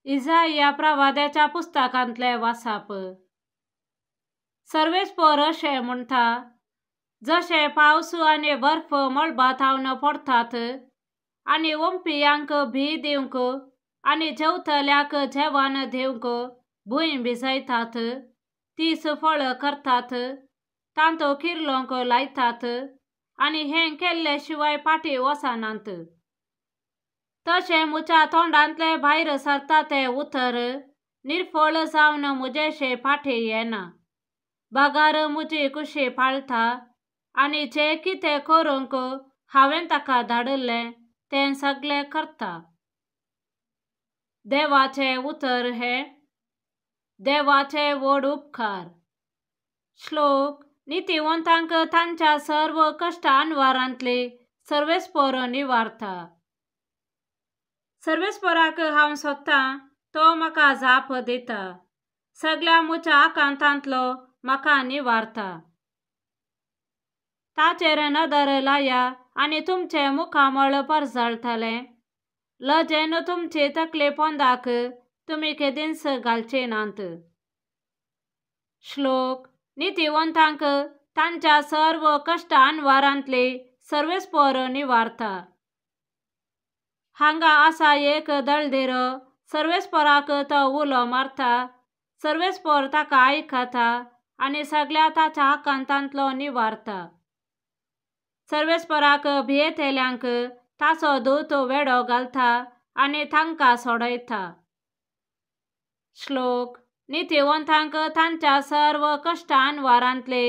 इसाया प्रवाद्याच्या पुस्तकांतले वासाप. सर्वेस्पर अशें म्हणटा, जशे पावस आनी बर्फ मळबाथावन पडतात आनी वंपियांक भी दिवंक आनी जेवतल्याक जेवण दिवंक भूंय भिजयतात, तीस फळ करतात, तांतो किर्लोंक लायतात आनी हें केल्ले शिवाय फाटीं वचनात. तशें म्हज्या तोंडांतले भायर सरता ते उतर निर्फळ जावन म्हजेशे फाटीं येना. बागार म्हजी कुशी पाळटा आनी जे कितें करूंक हांवें ताका धाडलें तें सगळें करता. देवाचें उतर हें. देवाचे व्हड उपकार. श्लोक. नितीवंतांक तांच्या सर्व कश्टांवारांतली सर्वेस्पर निवारता. सर्वेस्पराक हांव सोदतां, तो म्हाका जाप दिता. सगळ्या म्हज्या आकांतांतलो म्हाका निवारता. ताचेर नदर लाया आनी तुमचें मुखामळ परजळटलें. लजेन तुमची तकली पोंदाक तुमी केदींच घालची नात. श्लोक. नितीवंतांक तांच्या सर्व कश्टांवारांतली सर्वेस्पर निवारता. हांगा आसा एक दळदिरो. सर्वेस्पराक तो उलो मारता. सर्वेस्पर ताका आयकता आनी सगळ्या ताच्या आकांतांतलो निवारता. सर्वेस्पराक भियेतल्यांक ताचो दूत वेडो घालता आनी तांकां सोडयता. श्लोक. नितीवंतांक तांच्या सर्व कश्टांवारांतली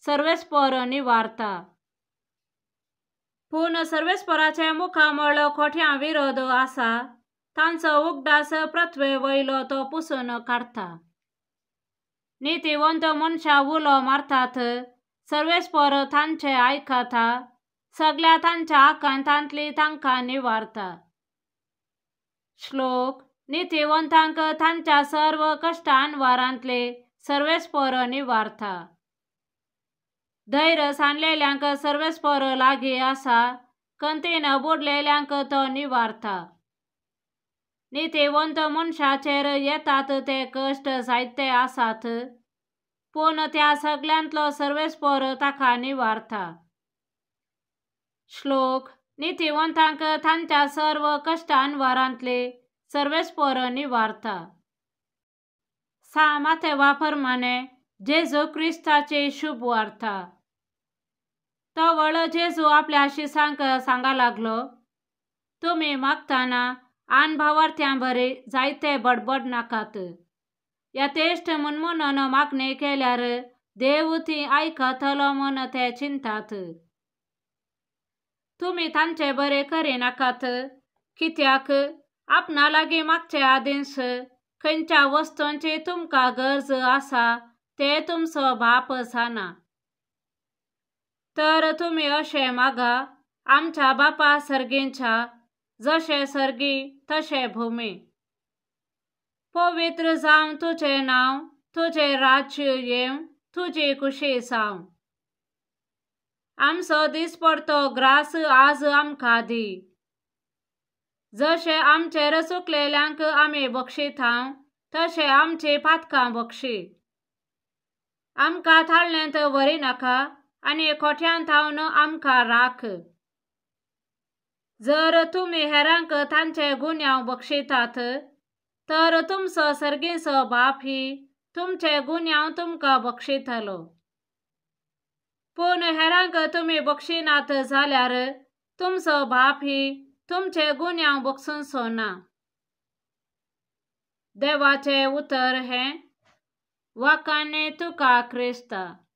सर्वेस्पर निवारता. पूण सर्वेस्पराचे मुखामळ खोट्यां विरोध आसा. तांचो उगडास पृथ्वे वयलो तो पुसून काडटा. नितीवंत मनशां उलो मारतात. सर्वेस्पर तांचे आयकता. सगळ्या तांच्या आकांतांतली तांकां निवारता. श्लोक. नितीवंतांक तांच्या सर्व कश्टांवारांतली सर्वेस्पर निवारता. धैर्य सांडलेल्यांक सर्वेस्पर लागीं आसा. खंतीन बुडलेल्यांक तो निवारता. नितीवंत मनशाचेर येतात ते कश्ट जायते आसात, पूण त्या सगळ्यांतलो सर्वेस्पर ताका निवारता. श्लोक. नितीवंतांक तांच्या सर्व कश्टांवारांतली सर्वेस्पर निवारता. माथेवा प्रमाणे जेजू क्रिस्ताची शुभ वार्ता. तवळ जेजू आपल्या शिसांक सांगा लागलो, तुमी मागतना आन भावार्थ्यां बरी जायते बडबड नाकात. यथेश्ट म्हणून मागणी केल्यार देव ती आयकतलो म्हूण ते चिंतात. तुमी तांचे बरे करिनाकात, कित्याक आपणा लागीं मागचे आदींच खंयच्या वस्तूंची तुमकां गरज आसा ते तुमचो बाप जाणा. तर तुमी अशें मागा, आमच्या बापा सर्गींच्या, जशे सर्गी तशे भुमी. पवित्र जावं तुजें नांव, तुजें राज्य येवं, तुजी कुशी जावं. आमचो दिसपडतो ग्रास आज आमकां दी. जशे आमचेर चुकलेल्यांक आमी बक्षितां, तशे आमची पातकां बक्षी. आमकां थाळणेंत व्हरिनाका आनी खोट्यांत थावन आमकां राख. जर तुमी हेरांक तांचे गुन्यांव बक्षितात, तर तुमचो सर्गीचो बापय तुमचे गुन्यांव तुमकां बक्षितलो. पूण हेरांक तुमी बक्षिनात जाल्यार तुमचो बापय तुमचे गुन्यांव बक्षूंचो ना. देवाचें उतर हें. वाखाणे तुका क्रिस्ता.